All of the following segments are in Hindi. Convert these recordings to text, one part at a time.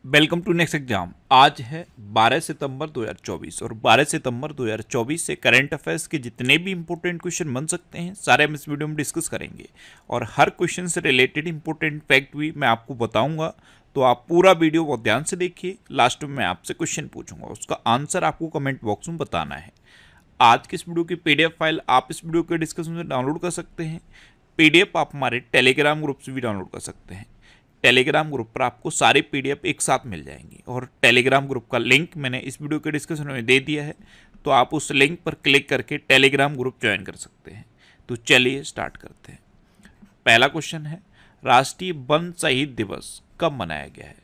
Welcome to next exam. आज है 12 सितंबर 2024 और 12 सितंबर 2024 से करंट अफेयर्स के जितने भी इंपॉर्टेंट क्वेश्चन बन सकते हैं सारे हम इस वीडियो में डिस्कस करेंगे और हर क्वेश्चन से रिलेटेड इंपॉर्टेंट फैक्ट भी मैं आपको बताऊंगा। तो आप पूरा वीडियो बहुत ध्यान से देखिए। लास्ट में मैं आपसे क्वेश्चन पूछूंगा, उसका आंसर आपको कमेंट बॉक्स में बताना है। आज की इस वीडियो की पीडीएफ फाइल आप इस वीडियो के डिस्कशन में डाउनलोड कर सकते हैं। पीडीएफ आप हमारे टेलीग्राम ग्रुप से भी डाउनलोड कर सकते हैं। टेलीग्राम ग्रुप पर आपको सारी पीडीएफ एक साथ मिल जाएंगी और टेलीग्राम ग्रुप का लिंक मैंने इस वीडियो के डिस्क्रिप्शन में दे दिया है, तो आप उस लिंक पर क्लिक करके टेलीग्राम ग्रुप ज्वाइन कर सकते हैं। तो चलिए स्टार्ट करते हैं। पहला क्वेश्चन है, राष्ट्रीय वन शहीद दिवस कब मनाया गया है?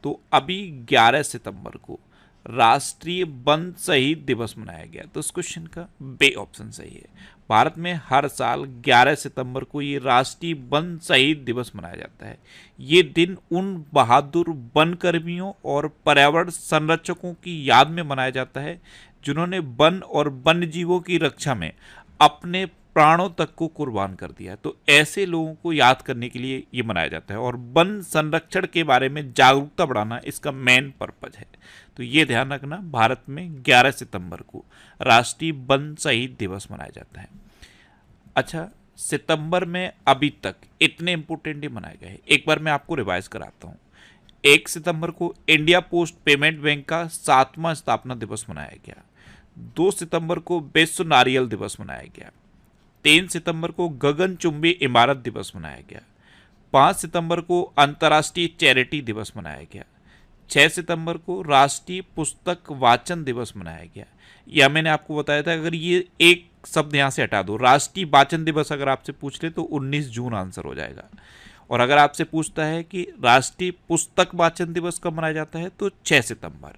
तो अभी 11 सितंबर को राष्ट्रीय वन शहीद दिवस मनाया गया। तो इस क्वेश्चन का बे ऑप्शन सही है। भारत में हर साल 11 सितंबर को ये राष्ट्रीय वन शहीद दिवस मनाया जाता है। ये दिन उन बहादुर वन कर्मियों और पर्यावरण संरक्षकों की याद में मनाया जाता है जिन्होंने वन और वन्य जीवों की रक्षा में अपने प्राणों तक को कुर्बान कर दिया। तो ऐसे लोगों को याद करने के लिए ये मनाया जाता है और वन संरक्षण के बारे में जागरूकता बढ़ाना इसका मेन पर्पज है। तो ये ध्यान रखना, भारत में 11 सितंबर को राष्ट्रीय वन शहीद दिवस मनाया जाता है। अच्छा, सितंबर में अभी तक इतने इंपोर्टेंट मनाए गए, एक बार मैं आपको रिवाइज कराता हूँ। 1 सितंबर को इंडिया पोस्ट पेमेंट बैंक का 7वां स्थापना दिवस मनाया गया। 2 सितंबर को विश्व नारियल दिवस मनाया गया। 3 सितंबर को गगनचुंबी इमारत दिवस मनाया गया। 5 सितंबर को अंतर्राष्ट्रीय चैरिटी दिवस मनाया गया। 6 सितंबर को राष्ट्रीय पुस्तक वाचन दिवस मनाया गया। या मैंने आपको बताया था, अगर ये एक शब्द यहाँ से हटा दो, राष्ट्रीय वाचन दिवस अगर आपसे पूछ ले तो 19 जून आंसर हो जाएगा। और अगर आपसे पूछता है कि राष्ट्रीय पुस्तक वाचन दिवस कब मनाया जाता है तो 6 सितंबर।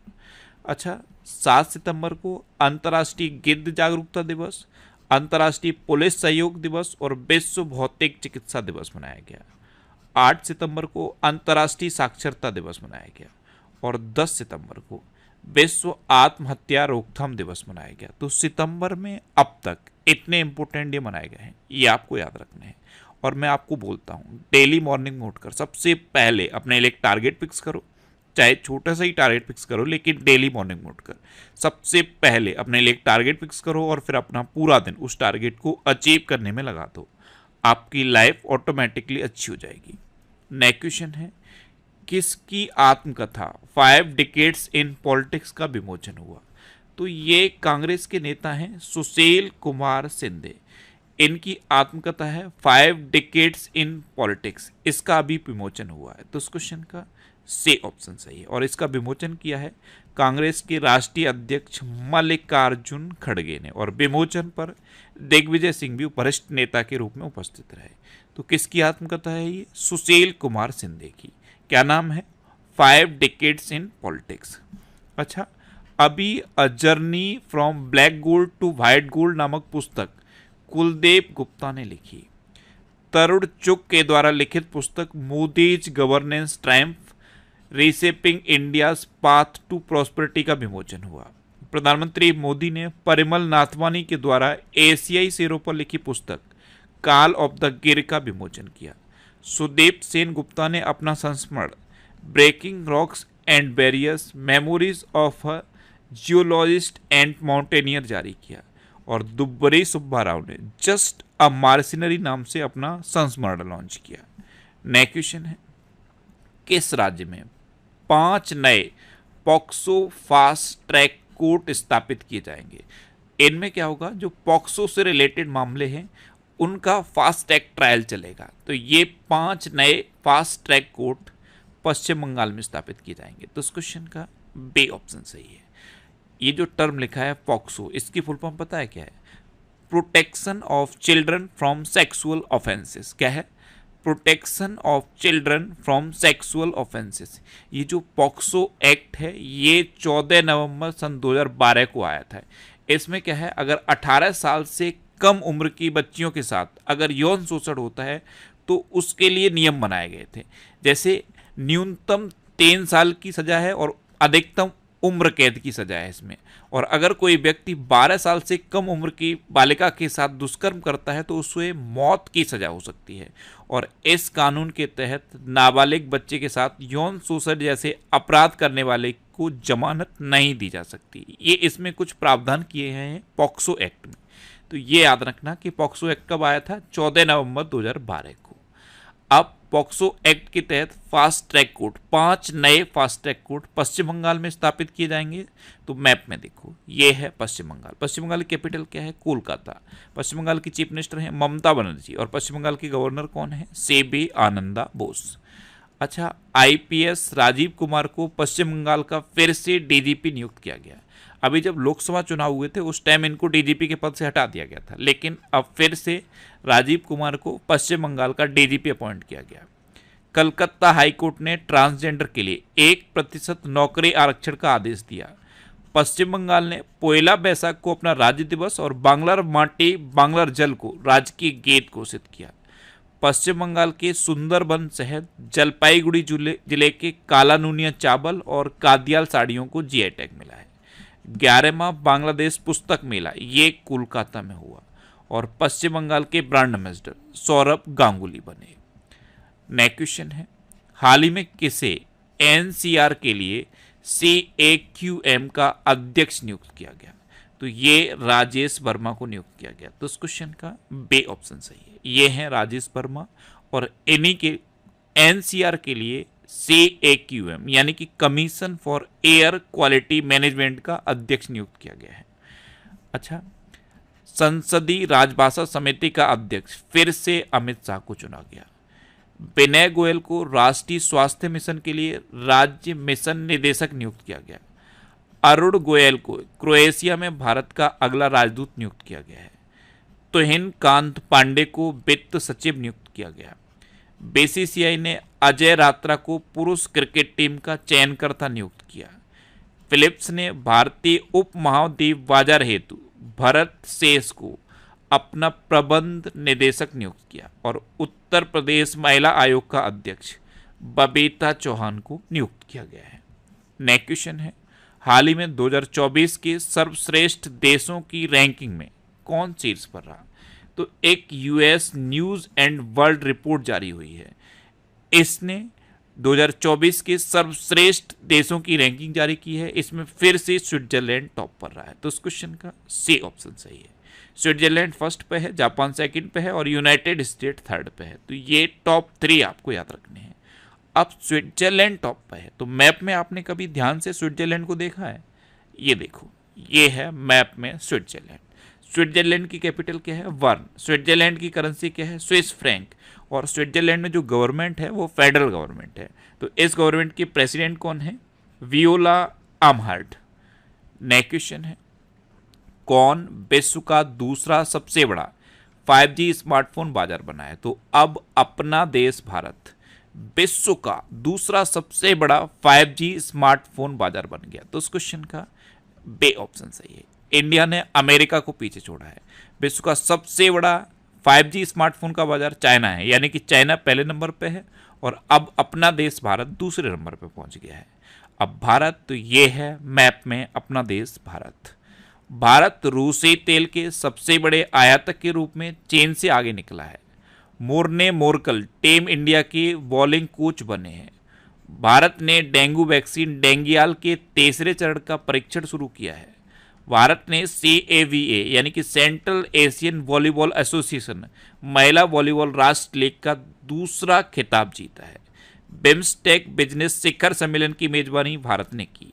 अच्छा, 7 सितंबर को अंतर्राष्ट्रीय गिद्ध जागरूकता दिवस, अंतर्राष्ट्रीय पुलिस सहयोग दिवस और विश्व भौतिक चिकित्सा दिवस मनाया गया। 8 सितंबर को अंतर्राष्ट्रीय साक्षरता दिवस मनाया गया और 10 सितंबर को विश्व आत्महत्या रोकथाम दिवस मनाया गया। तो सितंबर में अब तक इतने इंपोर्टेंट डे मनाए गए हैं, ये आपको याद रखने हैं। और मैं आपको बोलता हूँ, डेली मॉर्निंग में उठकर सबसे पहले अपने लिए एक टारगेट फिक्स करो, चाहे छोटा सा ही टारगेट फिक्स करो, लेकिन डेली मॉर्निंग में उठकर सबसे पहले अपने लिए एक टारगेट फिक्स करो और फिर अपना पूरा दिन उस टारगेट को अचीव करने में लगा दो। आपकी लाइफ ऑटोमेटिकली अच्छी हो जाएगी। नेक्स्ट क्वेश्चन है, किसकी आत्मकथा 5 डिकेड्स इन पॉलिटिक्स का विमोचन हुआ? तो ये कांग्रेस के नेता हैं सुशील कुमार शिंदे। इनकी आत्मकथा है 5 डिकेड्स इन पॉलिटिक्स, इसका अभी विमोचन हुआ है। तो इस क्वेश्चन का सी ऑप्शन सही है और इसका विमोचन किया है कांग्रेस के राष्ट्रीय अध्यक्ष मल्लिकार्जुन खड़गे ने। और विमोचन पर दिग्विजय सिंह भी वरिष्ठ नेता के रूप में उपस्थित रहे। तो किसकी आत्मकथा है ये? सुशील कुमार शिंदे की। क्या नाम है? 5 डिकेड्स इन पॉलिटिक्स। अच्छा, अभी a journey from black gold to white gold नामक पुस्तक कुलदीप गुप्ता ने लिखी। तरुण चुग के द्वारा लिखित पुस्तक Modi's governance triumph reshaping India's path to prosperity का विमोचन हुआ। प्रधानमंत्री मोदी ने परिमल नाथवानी के द्वारा एशियाई शेरों पर लिखी पुस्तक कॉल ऑफ द गिर का विमोचन किया। सुदीप सेन गुप्ता ने अपना संस्मरण breaking rocks and barriers memories of a geologist and mountaineer जारी किया। और दुब्बरी सुब्बा राव ने जस्ट अ मार्सिनरी नाम से अपना संस्मरण लॉन्च किया। नेक्स्ट क्वेश्चन है, किस राज्य में 5 नए पॉक्सो फास्ट ट्रैक कोर्ट स्थापित किए जाएंगे? इनमें क्या होगा, जो पॉक्सो से रिलेटेड मामले हैं उनका फास्ट ट्रैक ट्रायल चलेगा। तो ये 5 नए फास्ट ट्रैक कोर्ट पश्चिम बंगाल में स्थापित किए जाएंगे। तो इस क्वेश्चन का बी ऑप्शन सही है। ये जो टर्म लिखा है पॉक्सो, इसकी फुल फॉर्म पता है क्या है? Protection of children from sexual offences. क्या है? Protection of children from sexual offences. ये जो पॉक्सो एक्ट है ये 14 नवंबर सन 2012 को आया था। इसमें क्या है, अगर 18 साल से कम उम्र की बच्चियों के साथ अगर यौन शोषण होता है तो उसके लिए नियम बनाए गए थे। जैसे न्यूनतम 3 साल की सजा है और अधिकतम उम्र कैद की सजा है इसमें। और अगर कोई व्यक्ति 12 साल से कम उम्र की बालिका के साथ दुष्कर्म करता है तो उसे मौत की सजा हो सकती है। और इस कानून के तहत नाबालिग बच्चे के साथ यौन शोषण जैसे अपराध करने वाले को जमानत नहीं दी जा सकती। ये इसमें कुछ प्रावधान किए हैं पॉक्सो एक्ट में। तो ये याद रखना कि पॉक्सो एक्ट कब आया था, 14 नवंबर 2012 को। अब पॉक्सो एक्ट के तहत फास्ट ट्रैक कोर्ट, 5 नए फास्ट ट्रैक कोर्ट पश्चिम बंगाल में स्थापित किए जाएंगे। तो मैप में देखो, ये है पश्चिम बंगाल। पश्चिम बंगाल की कैपिटल क्या है, कोलकाता। पश्चिम बंगाल की चीफ मिनिस्टर है ममता बनर्जी और पश्चिम बंगाल की गवर्नर कौन है, सेबी आनंदा बोस। अच्छा, आईपीएस राजीव कुमार को पश्चिम बंगाल का फिर से डीजीपी नियुक्त किया गया। अभी जब लोकसभा चुनाव हुए थे उस टाइम इनको डीजीपी के पद से हटा दिया गया था, लेकिन अब फिर से राजीव कुमार को पश्चिम बंगाल का डीजीपी अपॉइंट किया गया। कलकत्ता हाईकोर्ट ने ट्रांसजेंडर के लिए 1% नौकरी आरक्षण का आदेश दिया। पश्चिम बंगाल ने पोयला बैसाख को अपना राज्य दिवस और बांग्लार माटी बांग्लार जल को राजकीय गीत घोषित किया। पश्चिम बंगाल के सुंदरबन शहर जलपाईगुड़ी जिले के कालानूनिया चावल और कादियाल साड़ियों को जीआई टैग मिला है। 11वां बांग्लादेश पुस्तक मेला ये कोलकाता में हुआ और पश्चिम बंगाल के ब्रांड एम्बेसडर सौरभ गांगुली बने। नेक्स्ट क्वेश्चन है, हाल ही में किसे एनसीआर के लिए CAQM का अध्यक्ष नियुक्त किया गया? तो ये राजेश वर्मा को नियुक्त किया गया। तो इस क्वेश्चन का बे ऑप्शन सही है। ये हैं राजेश वर्मा और इन्हीं के एनसीआर के लिए CAQM यानी कि commission for air quality management का अध्यक्ष नियुक्त किया गया है। अच्छा, संसदीय राजभाषा समिति का अध्यक्ष फिर से अमित शाह को चुना गया। विनय गोयल को राष्ट्रीय स्वास्थ्य मिशन के लिए राज्य मिशन निदेशक नियुक्त किया गया। अरुण गोयल को क्रोएशिया में भारत का अगला राजदूत नियुक्त किया गया है। तुहिन कांत पांडे को वित्त सचिव नियुक्त किया गया। बीसीसीआई ने अजय रात्रा को पुरुष क्रिकेट टीम का चयनकर्ता नियुक्त किया। फिलिप्स ने भारतीय उप महाद्वीप बाजार हेतु भरत शेष को अपना प्रबंध निदेशक नियुक्त किया और उत्तर प्रदेश महिला आयोग का अध्यक्ष बबीता चौहान को नियुक्त किया गया है। नेक्स्ट क्वेश्चन है, हाल ही में 2024 के सर्वश्रेष्ठ देशों की रैंकिंग में कौन शीर्ष पर रहा? तो एक US news and world report जारी हुई है। इसने 2024 के सर्वश्रेष्ठ देशों की रैंकिंग जारी की है। इसमें फिर से स्विट्जरलैंड टॉप पर रहा है। तो इस क्वेश्चन का सी ऑप्शन सही है। स्विट्जरलैंड फर्स्ट पे है, जापान सेकंड पे है और यूनाइटेड स्टेट थर्ड पे है। तो ये टॉप 3 आपको याद रखने हैं। अब स्विट्जरलैंड टॉप पे है तो मैप में आपने कभी ध्यान से स्विट्जरलैंड को देखा है? ये देखो, ये है मैप में स्विट्जरलैंड। स्विट्जरलैंड की कैपिटल क्या है? बर्न। स्विट्जरलैंड की करेंसी क्या है? Swiss franc. और स्विट्जरलैंड में जो गवर्नमेंट है वो फेडरल गवर्नमेंट है। तो इस गवर्नमेंट की प्रेसिडेंट कौन है? वियोला आमहार्ट। नेक्स्ट क्वेश्चन है, कौन विश्व का दूसरा सबसे बड़ा 5G स्मार्टफोन बाजार बना है? तो अब अपना देश भारत विश्व का दूसरा सबसे बड़ा 5G स्मार्टफोन बाजार बन गया। तो इस क्वेश्चन का बे ऑप्शन सही है। इंडिया ने अमेरिका को पीछे छोड़ा है। विश्व का सबसे बड़ा 5G स्मार्टफोन का बाजार चाइना है, यानी कि चाइना पहले नंबर पे है और अब अपना देश भारत दूसरे नंबर पे पहुंच गया है। अब भारत, तो ये है मैप में अपना देश भारत। भारत रूसी तेल के सबसे बड़े आयातक के रूप में चीन से आगे निकला है। मोर्ने मोरकल टीम इंडिया के बॉलिंग कोच बने हैं। भारत ने डेंगू वैक्सीन डेंगियाल के तीसरे चरण का परीक्षण शुरू किया है। भारत ने CAVA यानी कि सेंट्रल एशियन वॉलीबॉल एसोसिएशन महिला वॉलीबॉल राष्ट्र लीग का दूसरा खिताब जीता है। बिम्स्टेक बिजनेस शिखर सम्मेलन की मेजबानी भारत ने की।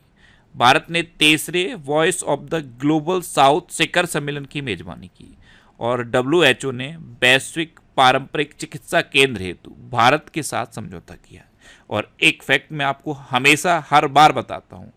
भारत ने तीसरे voice of the Global South शिखर सम्मेलन की मेजबानी की और WHO ने वैश्विक पारंपरिक चिकित्सा केंद्र हेतु भारत के साथ समझौता किया। और एक फैक्ट मैं आपको हमेशा हर बार बताता हूं,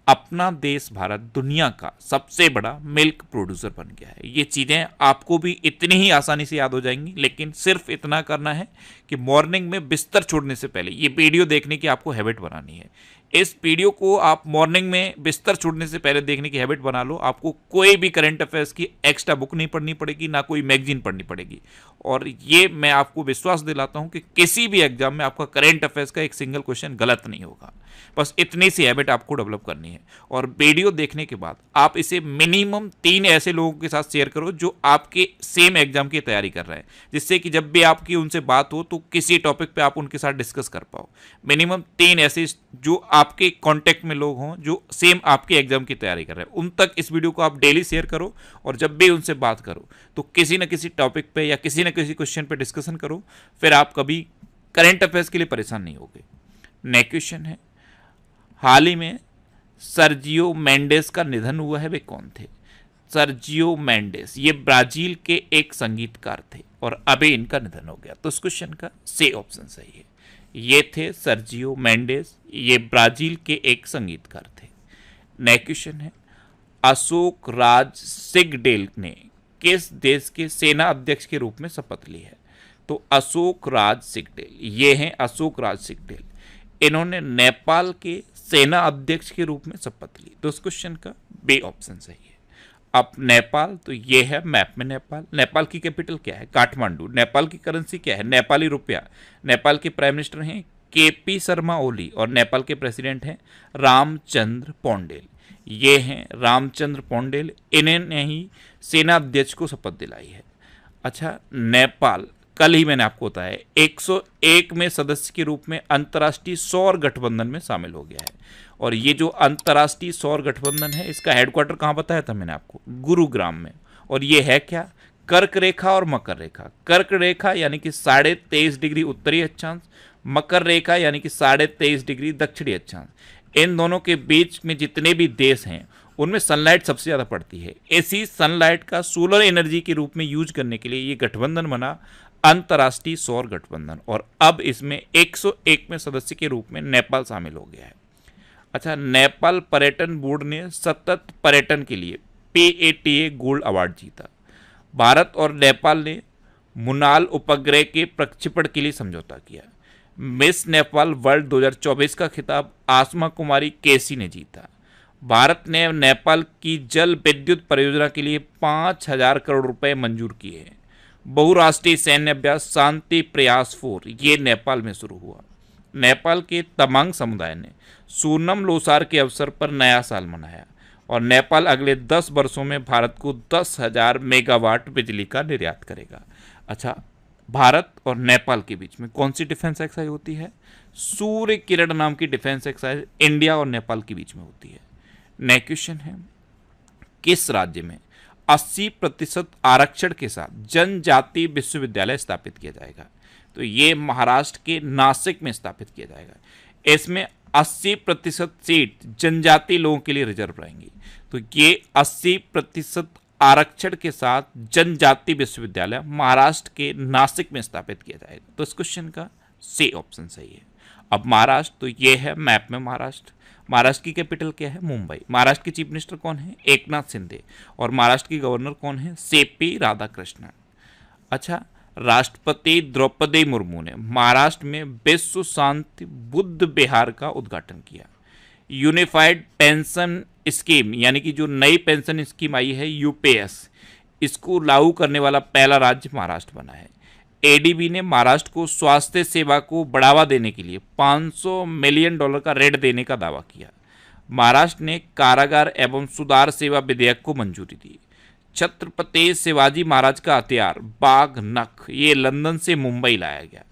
अपना देश भारत दुनिया का सबसे बड़ा मिल्क प्रोड्यूसर बन गया है। ये चीज़ें आपको भी इतनी ही आसानी से याद हो जाएंगी, लेकिन सिर्फ इतना करना है कि मॉर्निंग में बिस्तर छोड़ने से पहले ये वीडियो देखने की आपको हैबिट बनानी है। इस वीडियो को आप मॉर्निंग में बिस्तर छोड़ने से पहले देखने की हैबिट बना लो। आपको कोई भी करंट अफेयर्स की एक्स्ट्रा बुक नहीं पढ़नी पड़ेगी, ना कोई मैगजीन पढ़नी पड़ेगी। और ये मैं आपको विश्वास दिलाता हूं कि किसी भी एग्जाम में आपका करंट अफेयर्स का एक सिंगल क्वेश्चन गलत नहीं होगा। बस इतनी सी हैबिट आपको डेवलप करनी है। और वीडियो देखने के बाद आप इसे मिनिमम 3 ऐसे लोगों के साथ शेयर करो जो आपके सेम एग्जाम की तैयारी कर रहे हैं, जिससे कि जब भी आपकी उनसे बात हो तो किसी टॉपिक पे आप उनके साथ डिस्कस कर पाओ। मिनिमम 3 ऐसे जो आपके कांटेक्ट में लोग हों जो सेम आपके एग्जाम की तैयारी कर रहे हैं, उन तक इस वीडियो को आप डेली शेयर करो। और जब भी उनसे बात करो तो किसी न किसी टॉपिक पे या किसी न किसी क्वेश्चन पे डिस्कशन करो, फिर आप कभी करंट अफेयर्स के लिए परेशान नहीं होगे। नेक्स्ट क्वेश्चन है, हाल ही में सर्जियो मेंडेस का निधन हुआ है, वे कौन थे? सर्जियो मेंडेस ये ब्राजील के एक संगीतकार थे और अभी इनका निधन हो गया। तो इस क्वेश्चन का सी ऑप्शन सही है। ये थे सर्जियो मेंडेस, ये ब्राजील के एक संगीतकार थे। नेक्स्ट क्वेश्चन है, अशोक राज सिगडेल ने किस देश के सेना अध्यक्ष के रूप में शपथ ली है? तो अशोक राज सिगडेल, ये हैं अशोक राज सिगडेल, इन्होंने नेपाल के सेना अध्यक्ष के रूप में शपथ ली। तो इस क्वेश्चन का बी ऑप्शन सही है। अब नेपाल, तो ये है मैप में नेपाल। नेपाल की कैपिटल क्या है? काठमांडू। नेपाल की करेंसी क्या है? नेपाली रुपया। नेपाल के प्राइम मिनिस्टर हैं केपी शर्मा ओली और नेपाल के प्रेसिडेंट हैं रामचंद्र पौंडेल। ये हैं रामचंद्र पौंडेल, इन्होंने ही सेना अध्यक्ष को शपथ दिलाई है। अच्छा, नेपाल कल ही मैंने आपको बताया 101 में सदस्य के रूप में अंतर्राष्ट्रीय सौर गठबंधन में शामिल हो गया है। और ये जो अंतर्राष्ट्रीय सौर गठबंधन है, इसका हेडक्वार्टर कहाँ बताया था मैंने आपको? गुरुग्राम में। और ये है क्या? कर्क रेखा और मकर रेखा। कर्क रेखा यानी कि 23.5 डिग्री उत्तरी अक्षांश, मकर रेखा यानी कि 23.5 डिग्री दक्षिणी अक्षांश। इन दोनों के बीच में जितने भी देश हैं उनमें सनलाइट सबसे ज़्यादा पड़ती है। इसी सनलाइट का सोलर एनर्जी के रूप में यूज करने के लिए ये गठबंधन बना, अंतर्राष्ट्रीय सौर गठबंधन। और अब इसमें 101 में सदस्य के रूप में नेपाल शामिल हो गया है। अच्छा, नेपाल पर्यटन बोर्ड ने सतत पर्यटन के लिए PATA गोल्ड अवार्ड जीता। भारत और नेपाल ने मुनाल उपग्रह के प्रक्षेपण के लिए समझौता किया। मिस नेपाल वर्ल्ड 2024 का खिताब आसमा कुमारी केसी ने जीता। भारत ने नेपाल की जल विद्युत परियोजना के लिए 5,000 करोड़ रुपए मंजूर किए हैं। बहुराष्ट्रीय सैन्य अभ्यास शांति प्रयास 4 ये नेपाल में शुरू हुआ। नेपाल के तमांग समुदाय ने सोनम लोसार के अवसर पर नया साल मनाया। और नेपाल अगले 10 वर्षों में भारत को 10,000 मेगावाट बिजली का निर्यात करेगा। अच्छा, भारत और नेपाल के बीच में कौन सी डिफेंस एक्सरसाइज होती है? सूर्य किरण नाम की डिफेंस एक्सरसाइज इंडिया और नेपाल के बीच में होती है। नेक्स्ट क्वेश्चन है, किस राज्य में 80% आरक्षण के साथ जनजाति विश्वविद्यालय स्थापित किया जाएगा? तो ये महाराष्ट्र के नासिक में स्थापित किया जाएगा। इसमें 80% सीट जनजाति लोगों के लिए रिजर्व रहेंगी। तो ये 80% आरक्षण के साथ जनजाति विश्वविद्यालय महाराष्ट्र के नासिक में स्थापित किया जाएगा। तो इस क्वेश्चन का सी ऑप्शन सही है। अब महाराष्ट्र, तो ये है मैप में महाराष्ट्र। महाराष्ट्र की कैपिटल क्या है? मुंबई। महाराष्ट्र के चीफ मिनिस्टर कौन है? एकनाथ शिंदे। और महाराष्ट्र की गवर्नर कौन है? CP राधाकृष्णन। अच्छा, राष्ट्रपति द्रौपदी मुर्मू ने महाराष्ट्र में विश्व शांति बुद्ध विहार का उद्घाटन किया। यूनिफाइड पेंशन स्कीम यानी कि जो नई पेंशन स्कीम आई है UPS, इसको लागू करने वाला पहला राज्य महाराष्ट्र बना है। ADB ने महाराष्ट्र को स्वास्थ्य सेवा को बढ़ावा देने के लिए $500 मिलियन का ऋण देने का दावा किया। महाराष्ट्र ने कारागार एवं सुधार सेवा विधेयक को मंजूरी दी। छत्रपति शिवाजी महाराज का हथियार बाघ नख ये लंदन से मुंबई लाया गया।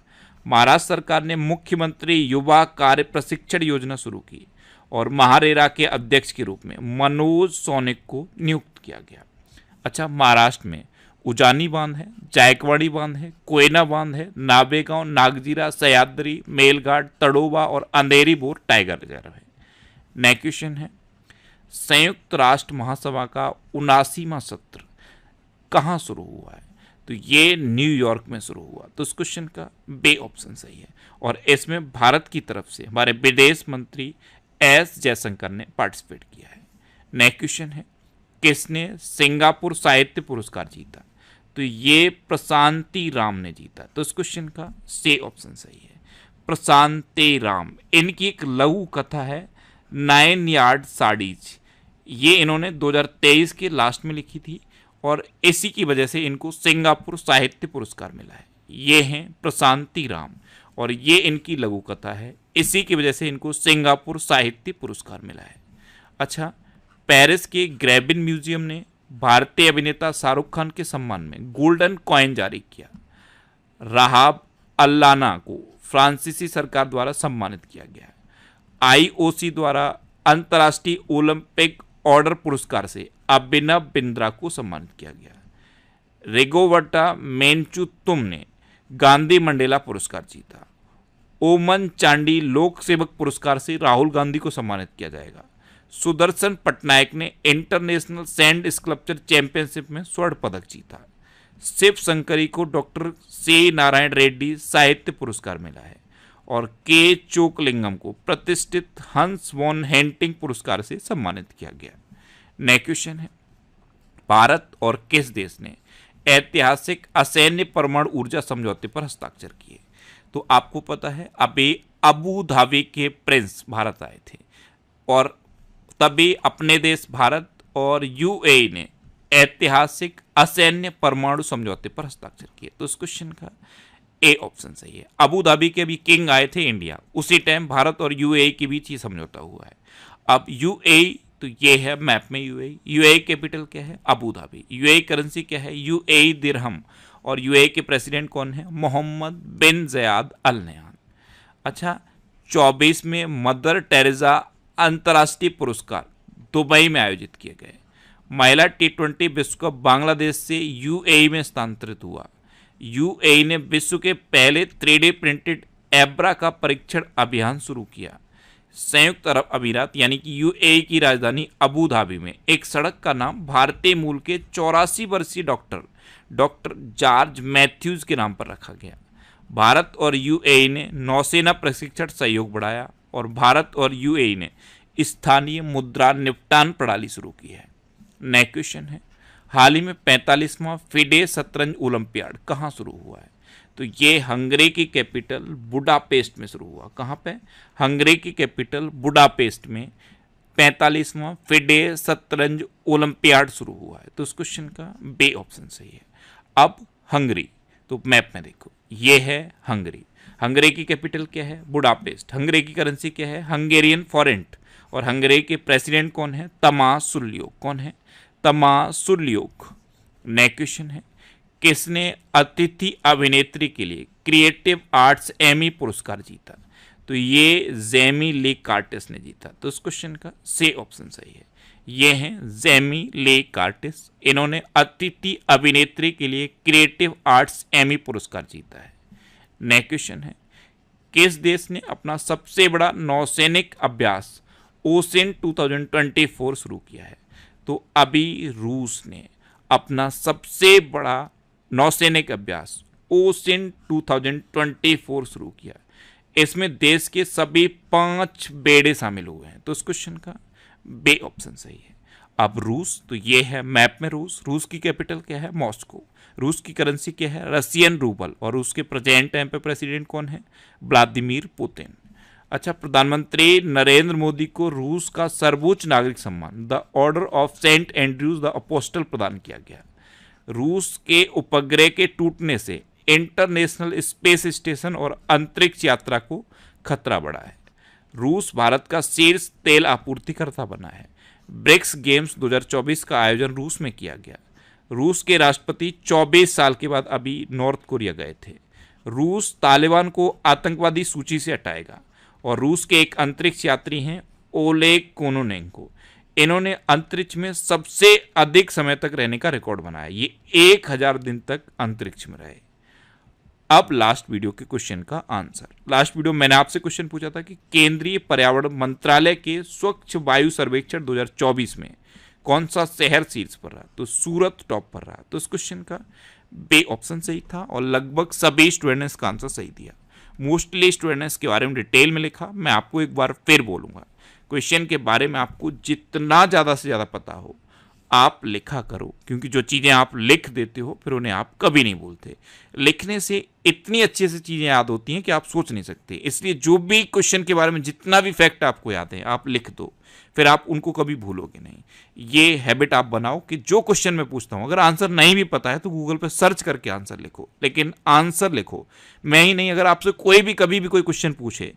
महाराष्ट्र सरकार ने मुख्यमंत्री युवा कार्य प्रशिक्षण योजना शुरू की और महारेरा के अध्यक्ष के रूप में मनोज सोनिक को नियुक्त किया गया। अच्छा, महाराष्ट्र में उजानी बांध है, जायकवाड़ी बांध है, कोयना बांध है, नावेगांव, नागजीरा, सह्याद्री, मेलघाट, तड़ोबा और अंधेरी बोर टाइगर रिजर्व है। नेक्स्ट क्वेश्चन है, संयुक्त राष्ट्र महासभा का 79वां सत्र कहाँ शुरू हुआ है? तो ये न्यूयॉर्क में शुरू हुआ। तो इस क्वेश्चन का बी ऑप्शन सही है। और इसमें भारत की तरफ से हमारे विदेश मंत्री S जयशंकर ने पार्टिसिपेट किया है। नेक्स्ट क्वेश्चन है, किसने सिंगापुर साहित्य पुरस्कार जीता? तो ये प्रशांति राम ने जीता। तो इस क्वेश्चन का सी ऑप्शन सही है। प्रशांति राम। इनकी एक लघु कथा है 9 यार्ड साड़ीज। ये इन्होंने 2023 के लास्ट में लिखी थी और इसी की वजह से इनको सिंगापुर साहित्य पुरस्कार मिला है। ये हैं प्रशांति राम और ये इनकी लघु कथा है, इसी की वजह से इनको सिंगापुर साहित्य पुरस्कार मिला है। अच्छा, पेरिस के ग्रेबिन म्यूजियम ने भारतीय अभिनेता शाहरुख खान के सम्मान में गोल्डन कॉइन जारी किया। राहाब अल्लाना को फ्रांसीसी सरकार द्वारा सम्मानित किया गया। आईओसी द्वारा अंतर्राष्ट्रीय ओलंपिक ऑर्डर पुरस्कार से अभिनव बिंद्रा को सम्मानित किया गया। रिगोवर्टा मेनचुतुम ने गांधी मंडेला पुरस्कार जीता। ओमन चांडी लोक सेवक पुरस्कार से राहुल गांधी को सम्मानित किया जाएगा। सुदर्शन पटनायक ने इंटरनेशनल सैंड स्कल्पचर चैंपियनशिप में स्वर्ण पदक जीता। शिव शंकरी को डॉक्टर सी नारायण रेड्डी साहित्य पुरस्कार मिला है और के चोकलिंगम को प्रतिष्ठित हंस वॉन हेंटिंग पुरस्कार से सम्मानित किया गया। नेक्स्ट क्वेश्चन है, भारत और किस देश ने ऐतिहासिक असैन्य परमाणु ऊर्जा समझौते पर हस्ताक्षर किए? तो आपको पता है अभी अबू धाबी के प्रिंस भारत आए थे और तभी अपने देश भारत और यूएई ने ऐतिहासिक असैन्य परमाणु समझौते पर हस्ताक्षर किए। तो इस क्वेश्चन का ए ऑप्शन सही है। अबू धाबी के अभी किंग आए थे इंडिया, उसी टाइम भारत और यूएई के बीच ये समझौता हुआ है। अब यूएई तो ये है मैप में यूएई। यूएई कैपिटल क्या है? Abu Dhabi. यूएई करेंसी क्या है? यूएई दिरहम। और यूएई के प्रेसिडेंट कौन है? मोहम्मद बिन ज़याद अल नह्यान। अच्छा, 24 में मदर टेरेसा अंतर्राष्ट्रीय पुरस्कार दुबई में आयोजित किए गए। महिला T20 विश्व कप बांग्लादेश से यूएई में स्थानांतरित हुआ। यूएई ने विश्व के पहले 3D प्रिंटेड एब्रा का परीक्षण अभियान शुरू किया। संयुक्त अरब अमीरात यानी कि यूएई की राजधानी अबू धाबी में एक सड़क का नाम भारतीय मूल के 84 वर्षीय डॉक्टर जॉर्ज मैथ्यूज के नाम पर रखा गया। भारत और यूएई ने नौसेना प्रशिक्षण सहयोग बढ़ाया और भारत और यूएई ने स्थानीय मुद्रा निपटान प्रणाली शुरू की है। नेक्स्ट क्वेश्चन है, हाल ही में 45वां फिडे शतरंज ओलंपियाड कहाँ शुरू हुआ है? तो ये हंगरी की कैपिटल बुडापेस्ट में शुरू हुआ। कहाँ पे? हंगरी की कैपिटल बुडापेस्ट में 45वां फिडे शतरंज ओलंपियाड शुरू हुआ है। तो इस क्वेश्चन का बी ऑप्शन सही है। अब हंगरी, तो मैप में देखो ये है हंगरी। हंगरी की कैपिटल क्या है? बुडापेस्ट। हंगरी की करेंसी क्या है? हंगेरियन फॉरेंट। और हंगरी के प्रेसिडेंट कौन है? तमासुल्योक। कौन है? तमासुल्योक। नेक्स्ट क्वेश्चन है, किसने अतिथि अभिनेत्री के लिए क्रिएटिव आर्ट्स एमी पुरस्कार जीता? तो ये जेमी ली कार्टिस ने जीता। तो इस क्वेश्चन का सी ऑप्शन सही है। ये हैं जेमी ली कार्टिस। इन्होंने अतिथि अभिनेत्री के लिए क्रिएटिव आर्ट्स एमी पुरस्कार जीता है। नेक्स्ट क्वेश्चन है, किस देश ने अपना सबसे बड़ा नौसैनिक अभ्यास ओसिन 2024 शुरू किया है? तो अभी रूस ने अपना सबसे बड़ा नौसैनिक अभ्यास ओसिन 2024 शुरू किया। इसमें देश के सभी 5 बेड़े शामिल हुए हैं। तो इस क्वेश्चन का बे ऑप्शन सही है। अब रूस, तो ये है मैप में रूस। रूस की कैपिटल क्या है? मॉस्को। रूस की करेंसी क्या है? Russian rouble. और रूस के प्रेजेंट टाइम पे प्रेसिडेंट कौन है? Vladimir Putin. अच्छा, प्रधानमंत्री नरेंद्र मोदी को रूस का सर्वोच्च नागरिक सम्मान the order of Saint Andrews the apostle प्रदान किया गया। रूस के उपग्रह के टूटने से इंटरनेशनल स्पेस स्टेशन और अंतरिक्ष यात्रा को खतरा बढ़ा है। रूस भारत का शीर्ष तेल आपूर्तिकर्ता बना है। ब्रिक्स गेम्स 2024 का आयोजन रूस में किया गया। रूस के राष्ट्रपति 24 साल के बाद अभी नॉर्थ कोरिया गए थे। रूस तालिबान को आतंकवादी सूची से हटाएगा। और रूस के एक अंतरिक्ष यात्री हैं ओलेग कोनोनेंको। इन्होंने अंतरिक्ष में सबसे अधिक समय तक रहने का रिकॉर्ड बनाया। ये 1000 दिन तक अंतरिक्ष में रहे। अब लास्ट वीडियो के क्वेश्चन का आंसर। लास्ट वीडियो मैंने आपसे क्वेश्चन पूछा था कि केंद्रीय पर्यावरण मंत्रालय के स्वच्छ वायु सर्वेक्षण 2024 में कौन सा शहर शीर्ष पर रहा? तो सूरत टॉप पर रहा। तो इस क्वेश्चन का बे ऑप्शन सही था और लगभग सभी स्टूडेंट ने इसका आंसर सही दिया। मोस्टली स्टूडेंट ने इसके बारे में डिटेल में लिखा। मैं आपको एक बार फिर बोलूँगा, क्वेश्चन के बारे में आपको जितना ज़्यादा से ज़्यादा पता हो आप लिखा करो, क्योंकि जो चीज़ें आप लिख देते हो फिर उन्हें आप कभी नहीं भूलते। लिखने से इतनी अच्छे से चीज़ें याद होती हैं कि आप सोच नहीं सकते। इसलिए जो भी क्वेश्चन के बारे में जितना भी फैक्ट आपको याद है आप लिख दो, फिर आप उनको कभी भूलोगे नहीं। ये हैबिट आप बनाओ कि जो क्वेश्चन मैं पूछता हूँ अगर आंसर नहीं भी पता है तो गूगल पर सर्च करके आंसर लिखो, लेकिन आंसर लिखो। मैं ही नहीं, अगर आपसे कोई भी कभी भी कोई क्वेश्चन पूछे,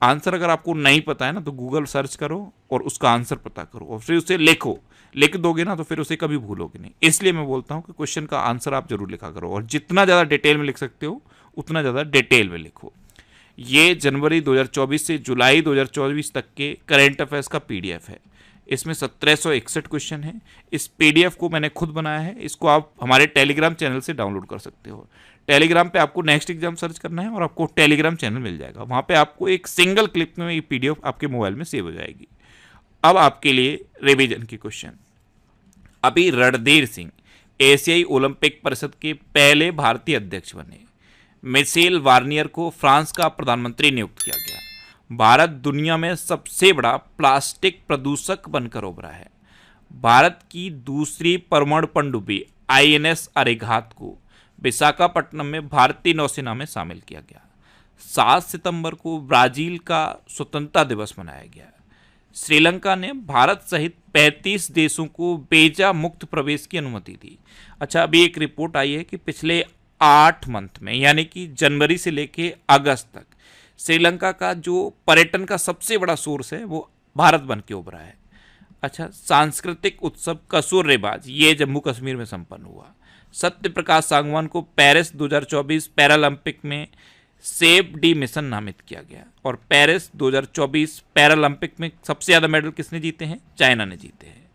आंसर अगर आपको नहीं पता है ना तो गूगल सर्च करो और उसका आंसर पता करो और फिर उसे लिखो। लिख दोगे ना तो फिर उसे कभी भूलोगे नहीं। इसलिए मैं बोलता हूँ कि क्वेश्चन का आंसर आप जरूर लिखा करो, और जितना ज़्यादा डिटेल में लिख सकते हो उतना ज़्यादा डिटेल में लिखो। ये जनवरी 2024 से जुलाई 2024 तक के करेंट अफेयर्स का पीडीएफ है। इसमें 1761 क्वेश्चन है। इस पीडीएफ को मैंने खुद बनाया है। इसको आप हमारे टेलीग्राम चैनल से डाउनलोड कर सकते हो। टेलीग्राम पे आपको नेक्स्ट एग्जाम सर्च करना है और आपको टेलीग्राम चैनल मिल जाएगा। वहाँ पे आपको एक सिंगल क्लिक में ये पीडीएफ आपके मोबाइल में सेव हो जाएगी। अब आपके लिए रिवीजन की क्वेश्चन। अभी रणधीर सिंह एशियाई ओलंपिक परिषद के पहले भारतीय अध्यक्ष बने। मिशेल वार्नियर को फ्रांस का प्रधानमंत्री नियुक्त किया गया। भारत दुनिया में सबसे बड़ा प्लास्टिक प्रदूषक बनकर उभरा है। भारत की दूसरी परमाणु पनडुब्बी आईएनएस अरिहंत को विशाखापट्टनम में भारतीय नौसेना में शामिल किया गया। 7 सितंबर को ब्राजील का स्वतंत्रता दिवस मनाया गया। श्रीलंका ने भारत सहित 35 देशों को वीजा मुक्त प्रवेश की अनुमति दी। अच्छा, अभी एक रिपोर्ट आई है कि पिछले 8 मंथ में, यानी कि जनवरी से लेके अगस्त तक, श्रीलंका का जो पर्यटन का सबसे बड़ा सोर्स है वो भारत बन के उभरा है। अच्छा, सांस्कृतिक उत्सव कसूर रेबाज ये जम्मू कश्मीर में संपन्न हुआ। सत्य प्रकाश सांगवान को पेरिस 2024 पैरालंपिक में सेव डी मिशन नामित किया गया। और पेरिस 2024 पैरालंपिक में सबसे ज़्यादा मेडल किसने जीते हैं? चाइना ने जीते हैं।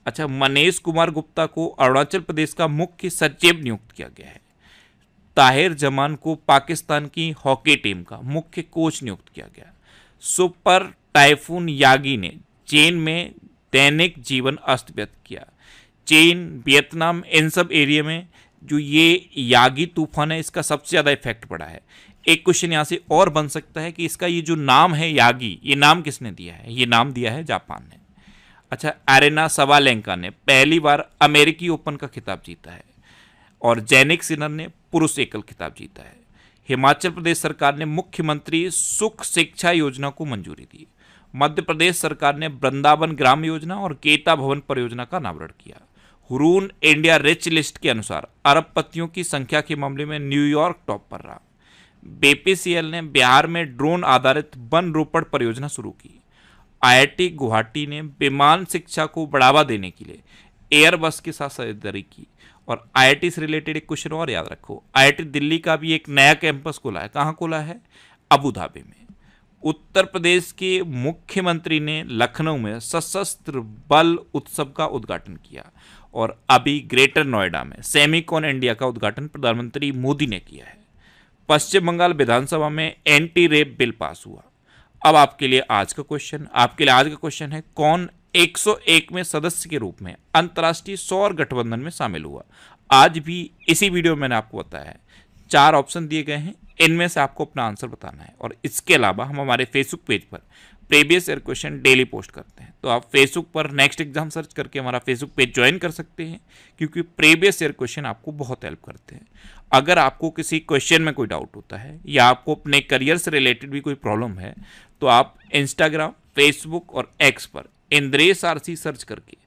अच्छा, मनीष कुमार गुप्ता को अरुणाचल प्रदेश का मुख्य सचिव नियुक्त किया गया है। ताहिर जमान को पाकिस्तान की हॉकी टीम का मुख्य कोच नियुक्त किया गया। सुपर टाइफून यागी ने चीन में दैनिक जीवन अस्त व्यस्त किया। चीन, वियतनाम, इन सब एरिया में जो ये यागी तूफान है इसका सबसे ज़्यादा इफेक्ट पड़ा है। एक क्वेश्चन यहाँ से और बन सकता है कि इसका ये जो नाम है यागी, ये नाम किसने दिया है? ये नाम दिया है जापान ने। अच्छा, एरेना सवालेंका ने पहली बार अमेरिकी ओपन का खिताब जीता है। और जैनिक सिनर ने पुरुष एकल खिताब जीता है। हिमाचल प्रदेश सरकार ने मुख्यमंत्री सुख शिक्षा योजना को मंजूरी दी। मध्य प्रदेश सरकार ने वृंदावन ग्राम योजना और गीता भवन परियोजना का अनावरण किया। हुरून इंडिया रिच लिस्ट के अनुसार अरबपतियों की संख्या के मामले में न्यूयॉर्क टॉप पर रहा। बीपीसीएल ने बिहार में ड्रोन आधारित वन रोपण परियोजना शुरू की। आईआईटी गुवाहाटी ने विमान शिक्षा को बढ़ावा देने के लिए एयरबस के साथ साझेदारी की। और आईआईटी से रिलेटेड एक क्वेश्चन और याद रखो, आईआईटी दिल्ली का भी एक नया कैंपस खोला है। कहाँ खोला है? अबू धाबी में। उत्तर प्रदेश के मुख्यमंत्री ने लखनऊ में सशस्त्र बल उत्सव का उद्घाटन किया। और अभी ग्रेटर नोएडा में सेमिकॉन इंडिया का उद्घाटन प्रधानमंत्री मोदी ने किया है। पश्चिम बंगाल विधानसभा में एंटी रेप बिल पास हुआ। अब आपके लिए आज का क्वेश्चन है, कौन 101 में सदस्य के रूप में अंतर्राष्ट्रीय सौर गठबंधन में शामिल हुआ? आज भी इसी वीडियो में मैंने आपको बताया है, 4 ऑप्शन दिए गए हैं, इनमें से आपको अपना आंसर बताना है। और इसके अलावा हम हमारे फेसबुक पेज पर previous year question daily post करते हैं, तो आप फेसबुक पर नेक्स्ट एग्जाम सर्च करके हमारा फेसबुक पेज ज्वाइन कर सकते हैं, क्योंकि प्रीवियस ईयर क्वेश्चन आपको बहुत हेल्प करते हैं। अगर आपको किसी क्वेश्चन में कोई डाउट होता है या आपको अपने करियर से रिलेटेड भी कोई प्रॉब्लम है, तो आप इंस्टाग्राम, फेसबुक और एक्स पर इंद्रेश आरसी सर्च करके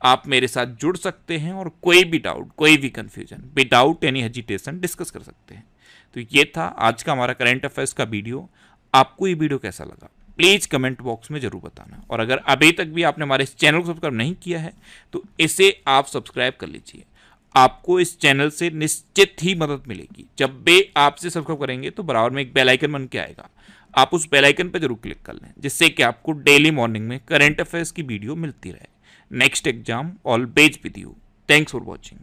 आप मेरे साथ जुड़ सकते हैं और कोई भी डाउट, कोई भी confusion without any hesitation discuss कर सकते हैं। तो ये था आज का हमारा करंट अफेयर्स का वीडियो। आपको ये वीडियो कैसा लगा प्लीज़ कमेंट बॉक्स में जरूर बताना। और अगर अभी तक भी आपने हमारे इस चैनल को सब्सक्राइब नहीं किया है तो इसे आप सब्सक्राइब कर लीजिए। आपको इस चैनल से निश्चित ही मदद मिलेगी। जब भी आपसे सब्सक्राइब करेंगे तो बराबर में एक बेल आइकन बन के आएगा, आप उस बेल आइकन पर जरूर क्लिक कर लें, जिससे कि आपको डेली मॉर्निंग में करंट अफेयर्स की वीडियो मिलती रहे। Next exam always with you. Thanks for watching.